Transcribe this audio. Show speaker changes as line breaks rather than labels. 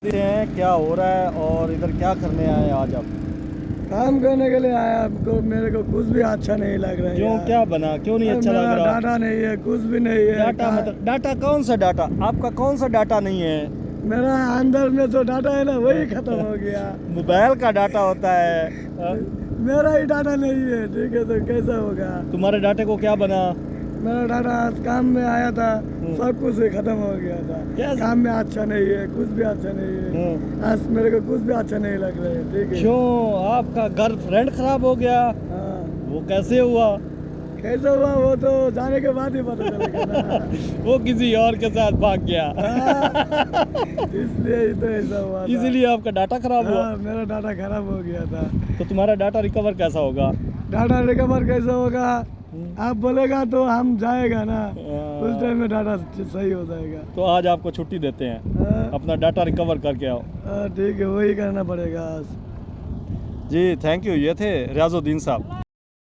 हैं क्या हो रहा है और इधर क्या करने आए हैं आज आप?
काम करने के लिए आया। हमको मेरे को कुछ भी अच्छा नहीं लग रहा है
क्यों,
यार।
क्या बना, क्यों नहीं अच्छा लग
मेरा
रहा?
डाटा नहीं है, कुछ भी नहीं है।
डाटा मतलब डाटा कौन सा डाटा? आपका कौन सा डाटा नहीं है?
मेरा अंदर में जो डाटा है ना वही खत्म हो गया।
मोबाइल का डाटा होता है।
मेरा ही डाटा नहीं है, ठीक है, तो कैसा होगा?
तुम्हारे डाटे को क्या बना?
मेरा डाटा आज काम में आया था, सब कुछ ही खत्म हो गया था।
क्या?
काम में अच्छा नहीं है, कुछ भी अच्छा नहीं है। आज मेरे को कुछ भी अच्छा नहीं लग रहा है, ठीक है।
क्यों, आपका गर्लफ्रेंड खराब हो गया?
हाँ,
वो कैसे हुआ?
कैसे हुआ वो तो जाने के बाद ही पता चलेगा ना।
वो किसी और के साथ भाग गया।
इसलिए ही तो ऐसा हुआ था।
इसीलिए आपका डाटा खराब हुआ।
हाँ, मेरा डाटा खराब हो गया था।
तो तुम्हारा डाटा रिकवर कैसा होगा?
डाटा रिकवर कैसे होगा? आप बोलेगा तो हम जाएगा ना, उस टाइम में डाटा सही हो जाएगा।
तो आज आपको छुट्टी देते हैं,
हाँ,
अपना डाटा रिकवर करके आओ।
ठीक है, वही करना पड़ेगा आज।
जी थैंक यू। ये थे रियाजुद्दीन साहब।